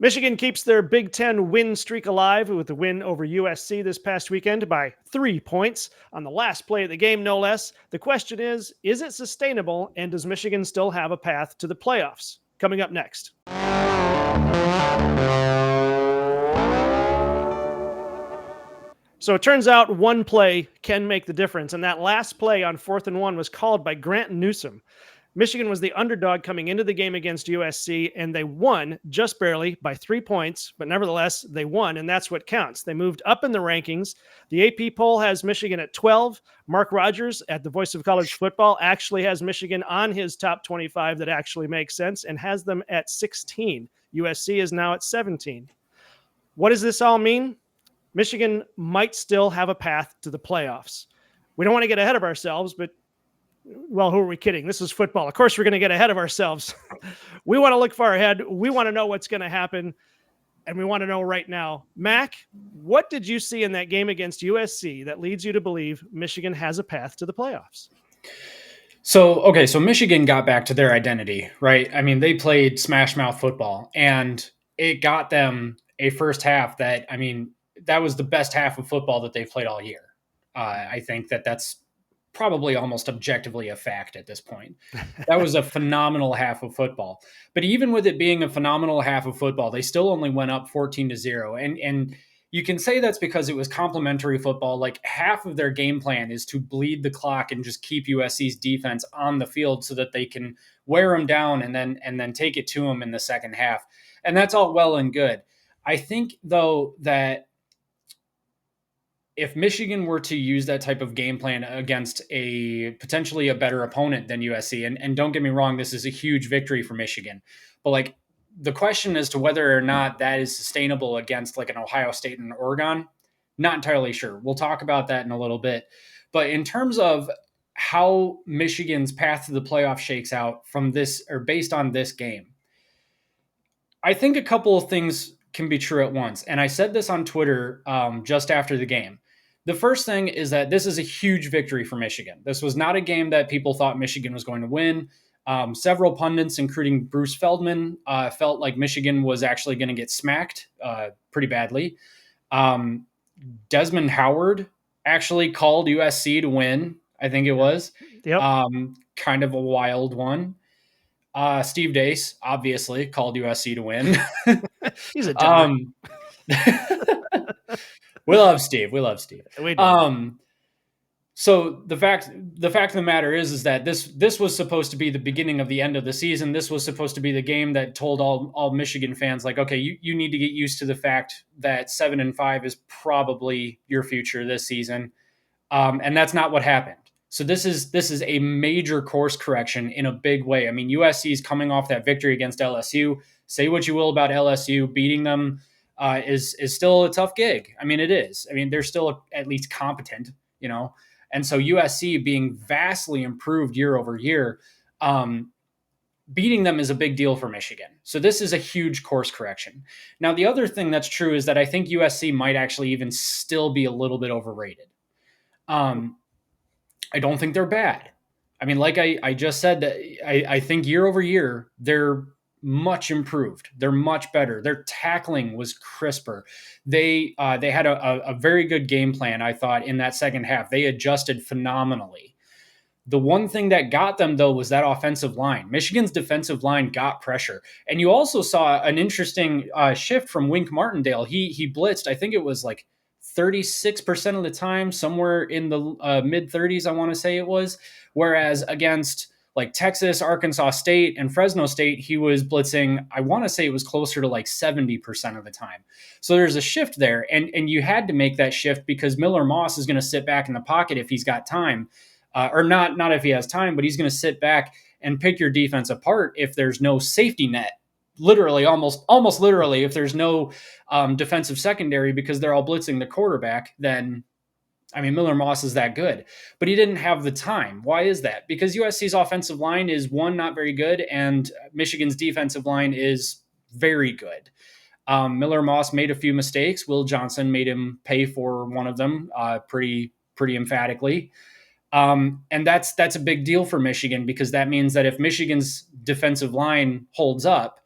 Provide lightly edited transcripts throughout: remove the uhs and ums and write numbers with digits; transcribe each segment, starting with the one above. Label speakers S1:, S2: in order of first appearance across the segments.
S1: Michigan keeps their Big Ten win streak alive with the win over USC this past weekend by 3 points on the last play of the game, no less. The question is it sustainable, and does Michigan still have a path to the playoffs? Coming up next. So it turns out one play can make the difference, and that last play on 4th and 1 was called by Grant Newsome. Michigan was the underdog coming into the game against USC, and they won just barely by 3 points, but nevertheless, they won, and that's what counts. They moved up in the rankings. The AP poll has Michigan at 12. Mark Rogers, at the Voice of College Football, actually has Michigan on his top 25 that actually makes sense and has them at 16. USC is now at 17. What does this all mean? Michigan might still have a path to the playoffs. We don't want to get ahead of ourselves, but well, who are we kidding? This is football. Of course, we're going to get ahead of ourselves. We want to look far ahead. We want to know what's going to happen, and we want to know right now. Mac, what did you see in that game against USC that leads you to believe Michigan has a path to the playoffs?
S2: So Michigan got back to their identity, right? I mean, they played smash mouth football, and it got them a first half that was the best half of football that they've played all year. I think that's probably almost objectively a fact at this point. That was a phenomenal half of football. But even with it being a phenomenal half of football, they still only went up 14-0. And you can say that's because it was complimentary football. Like half of their game plan is to bleed the clock and just keep USC's defense on the field so that they can wear them down and then take it to them in the second half. And that's all well and good. I think, though, that if Michigan were to use that type of game plan against a potentially a better opponent than USC, and don't get me wrong, this is a huge victory for Michigan, but like the question as to whether or not that is sustainable against like an Ohio State and Oregon, not entirely sure. We'll talk about that in a little bit. But in terms of how Michigan's path to the playoff shakes out from this or based on this game, I think a couple of things can be true at once. And I said this on Twitter just after the game. The first thing is that this is a huge victory for Michigan. This was not a game that people thought Michigan was going to win. Several pundits, including Bruce Feldman, felt like Michigan was actually going to get smacked pretty badly. Desmond Howard actually called USC to win, I think it was.
S1: Yep.
S2: Kind of a wild one. Steve Dace obviously called USC to win.
S1: He's a dumb.
S2: We love Steve.
S1: We do.
S2: So the fact of the matter is that this was supposed to be the beginning of the end of the season. This was supposed to be the game that told all Michigan fans, like, okay, you need to get used to the fact that 7-5 is probably your future this season, and that's not what happened. So this is a major course correction in a big way. I mean, USC is coming off that victory against LSU. Say what you will about LSU, beating them is still a tough gig. I mean, it is. I mean, they're still at least competent, you know. And so USC being vastly improved year over year, beating them is a big deal for Michigan. So this is a huge course correction. Now, the other thing that's true is that I think USC might actually even still be a little bit overrated. I don't think they're bad. I mean, like I just said, that I think year over year, they're much improved. They're much better. Their tackling was crisper. They had a very good game plan, I thought, in that second half. They adjusted phenomenally. The one thing that got them, though, was that offensive line. Michigan's defensive line got pressure. And you also saw an interesting shift from Wink Martindale. He blitzed, I think it was like 36% of the time, somewhere in the mid-30s, I want to say it was. Whereas against like Texas, Arkansas State, and Fresno State, he was blitzing, I want to say it was closer to like 70% of the time. So there's a shift there, and you had to make that shift because Miller Moss is going to sit back in the pocket if he's got time, or not if he has time, but he's going to sit back and pick your defense apart if there's no safety net. Literally, almost literally, if there's no defensive secondary because they're all blitzing the quarterback, then I mean, Miller Moss is that good, but he didn't have the time. Why is that? Because USC's offensive line is, one, not very good, and Michigan's defensive line is very good. Miller Moss made a few mistakes. Will Johnson made him pay for one of them pretty emphatically. And that's a big deal for Michigan because that means that if Michigan's defensive line holds up,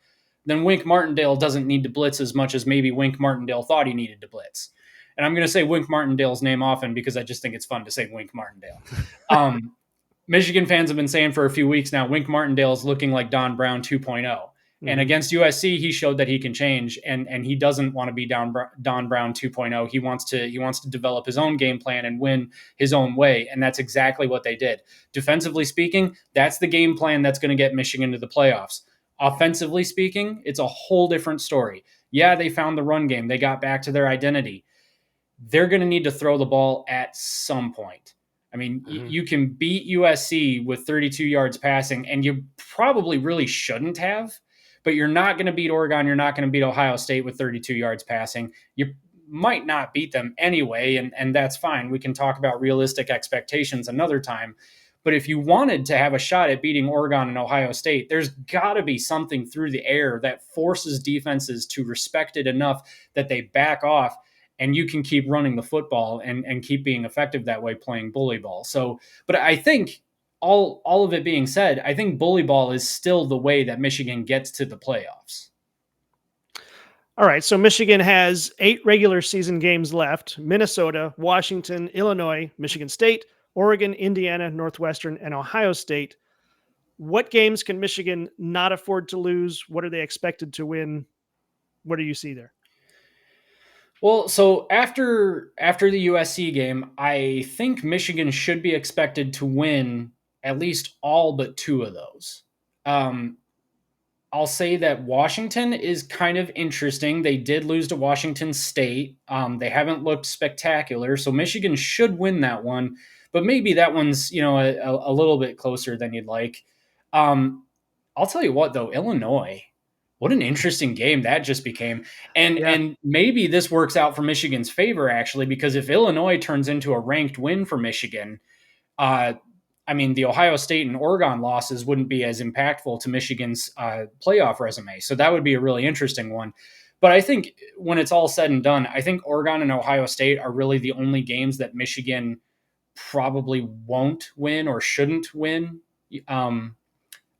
S2: then Wink Martindale doesn't need to blitz as much as maybe Wink Martindale thought he needed to blitz. And I'm going to say Wink Martindale's name often because I just think it's fun to say Wink Martindale. Michigan fans have been saying for a few weeks now, Wink Martindale is looking like Don Brown 2.0. Mm-hmm. And against USC, he showed that he can change, and he doesn't want to be Don Brown 2.0. He wants to develop his own game plan and win his own way, and that's exactly what they did. Defensively speaking, that's the game plan that's going to get Michigan to the playoffs. Offensively speaking, it's a whole different story. Yeah, they found the run game. They got back to their identity. They're going to need to throw the ball at some point. I mean, you can beat USC with 32 yards passing, and you probably really shouldn't have, but you're not going to beat Oregon. You're not going to beat Ohio State with 32 yards passing. You might not beat them anyway, and that's fine. We can talk about realistic expectations another time. But if you wanted to have a shot at beating Oregon and Ohio State, there's got to be something through the air that forces defenses to respect it enough that they back off, and you can keep running the football and keep being effective that way playing bully ball. So, but I think all of it being said, I think bully ball is still the way that Michigan gets to the playoffs.
S1: All right, so Michigan has 8 regular season games left: Minnesota, Washington, Illinois, Michigan State, Oregon, Indiana, Northwestern, and Ohio State. What games can Michigan not afford to lose? What are they expected to win? What do you see there?
S2: Well, so after the USC game, I think Michigan should be expected to win at least all but 2 of those. I'll say that Washington is kind of interesting. They did lose to Washington State. They haven't looked spectacular, so Michigan should win that one. But maybe that one's a little bit closer than you'd like. I'll tell you what, though, Illinois. What an interesting game that just became. And maybe this works out for Michigan's favor, actually, because if Illinois turns into a ranked win for Michigan, the Ohio State and Oregon losses wouldn't be as impactful to Michigan's playoff resume. So that would be a really interesting one. But I think when it's all said and done, I think Oregon and Ohio State are really the only games that Michigan probably won't win or shouldn't win.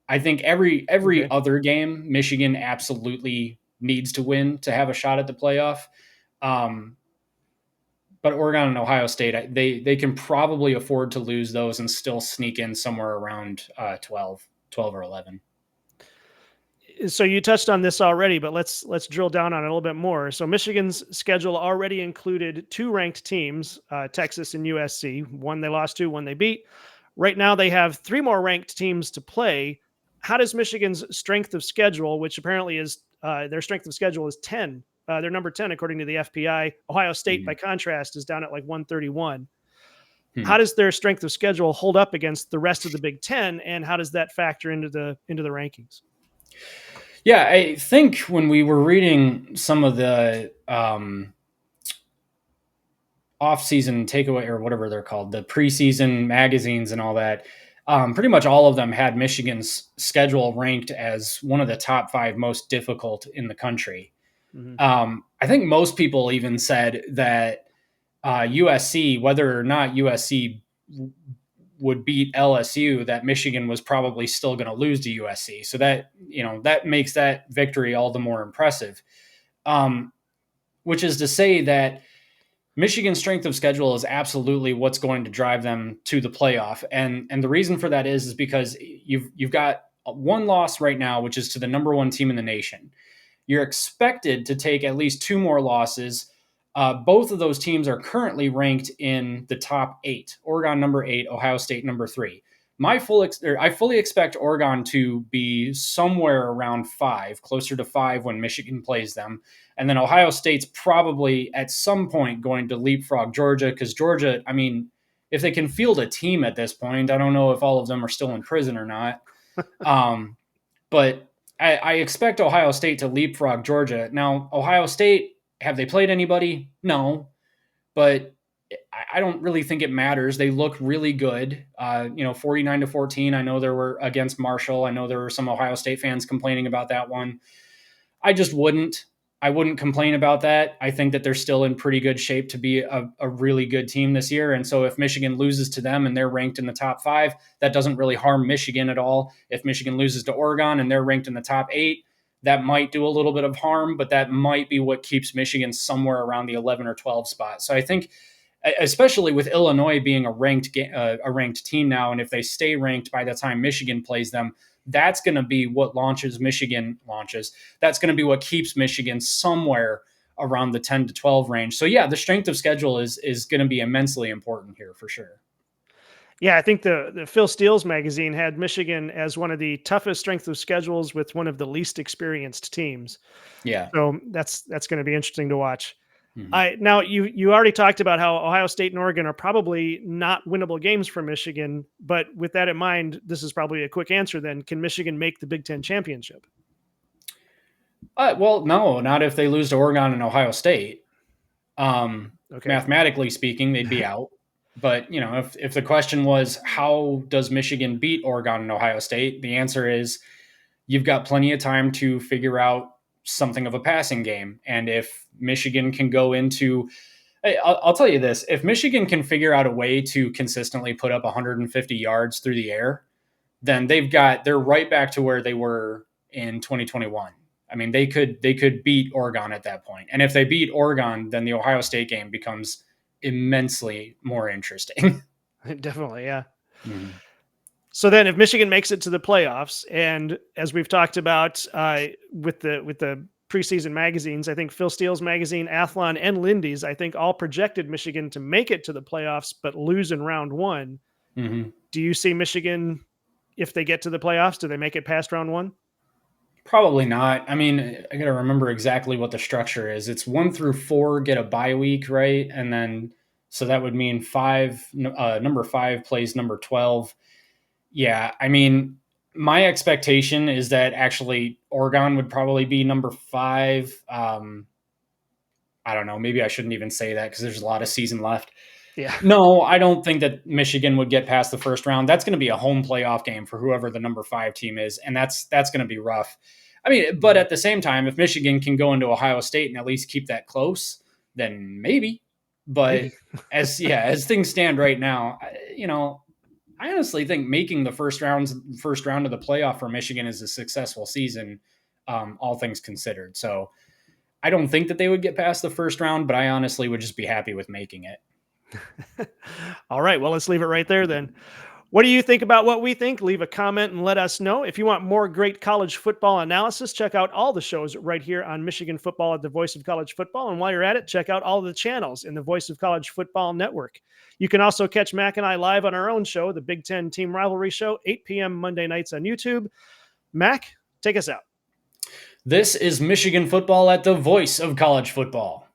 S2: I think every other game, Michigan absolutely needs to win to have a shot at the playoff. But Oregon and Ohio State, they can probably afford to lose those and still sneak in somewhere around 12 or 11.
S1: So you touched on this already, but let's drill down on it a little bit more. So Michigan's schedule already included 2 ranked teams, Texas and USC. One they lost to, one they beat. Right now they have 3 more ranked teams to play. How does Michigan's strength of schedule, which apparently is their strength of schedule is 10, they're number 10 according to the FPI. Ohio State, by contrast, is down at like 131. How does their strength of schedule hold up against the rest of the Big Ten, and how does that factor into the rankings?
S2: Yeah, I think when we were reading some of the off-season takeaway or whatever they're called, the preseason magazines and all that, pretty much all of them had Michigan's schedule ranked as one of the top 5 most difficult in the country. Mm-hmm. I think most people even said that USC, whether or not USC would beat LSU, that Michigan was probably still going to lose to USC. So that, that makes that victory all the more impressive. Which is to say that Michigan's strength of schedule is absolutely what's going to drive them to the playoff. And the reason for that is because you've got 1 loss right now, which is to the number 1 team in the nation. You're expected to take at least 2 more losses. Both of those teams are currently ranked in the top 8. Oregon number 8, Ohio State number 3. I fully expect Oregon to be somewhere around 5, closer to 5 when Michigan plays them. And then Ohio State's probably at some point going to leapfrog Georgia, because Georgia, if they can field a team at this point, I don't know if all of them are still in prison or not. But I expect Ohio State to leapfrog Georgia. Now, Ohio State, have they played anybody? No, but I don't really think it matters. They look really good. 49-14. I know there were against Marshall. I know there were some Ohio State fans complaining about that one. I wouldn't complain about that. I think that they're still in pretty good shape to be a really good team this year. And so if Michigan loses to them and they're ranked in the top 5, that doesn't really harm Michigan at all. If Michigan loses to Oregon and they're ranked in the top 8, that might do a little bit of harm, but that might be what keeps Michigan somewhere around the 11 or 12 spot. So I think, especially with Illinois being a ranked team now, and if they stay ranked by the time Michigan plays them, that's going to be what launches. That's going to be what keeps Michigan somewhere around the 10 to 12 range. So yeah, the strength of schedule is going to be immensely important here for sure.
S1: Yeah, I think the Phil Steele's magazine had Michigan as one of the toughest strength of schedules with one of the least experienced teams.
S2: Yeah.
S1: So that's going to be interesting to watch.
S2: Mm-hmm.
S1: Now you already talked about how Ohio State and Oregon are probably not winnable games for Michigan, but with that in mind, this is probably a quick answer. Then, can Michigan make the Big Ten championship?
S2: Well, no, not if they lose to Oregon and Ohio State.
S1: Okay.
S2: Mathematically speaking, they'd be out. But if the question was how does Michigan beat Oregon and Ohio State, the answer is you've got plenty of time to figure out something of a passing game. And if Michigan can go into, I'll tell you this, if Michigan can figure out a way to consistently put up 150 yards through the air, then they're right back to where they were in 2021. I mean, they could beat Oregon at that point. And if they beat Oregon, then the Ohio State game becomes immensely more interesting.
S1: Definitely, yeah.
S2: Mm-hmm.
S1: So then, if Michigan makes it to the playoffs, and as we've talked about with the preseason magazines, I think Phil Steele's magazine, Athlon, and Lindy's, I think all projected Michigan to make it to the playoffs, but lose in round one.
S2: Mm-hmm.
S1: Do you see Michigan, if they get to the playoffs, do they make it past round one?
S2: Probably not. I mean, I got to remember exactly what the structure is. It's 1 through 4 get a bye week, right? And then, so that would mean number 5 plays number 12. Yeah. I mean, my expectation is that actually Oregon would probably be number 5. I don't know. Maybe I shouldn't even say that because there's a lot of season left.
S1: Yeah.
S2: No, I don't think that Michigan would get past the first round. That's going to be a home playoff game for whoever the number 5 team is, and that's going to be rough. I mean, but at the same time, if Michigan can go into Ohio State and at least keep that close, then maybe. But as things stand right now, I honestly think making the first round of the playoff for Michigan is a successful season, all things considered. So I don't think that they would get past the first round, but I honestly would just be happy with making it.
S1: All right. Well, let's leave it right there then. What do you think about what we think? Leave a comment and let us know. If you want more great college football analysis, check out all the shows right here on Michigan Football at the Voice of College Football. And while you're at it, check out all the channels in the Voice of College Football Network. You can also catch Mac and I live on our own show, the Big Ten Team Rivalry Show, 8 p.m. Monday nights on YouTube. Mac, take us out.
S2: This is Michigan Football at the Voice of College Football.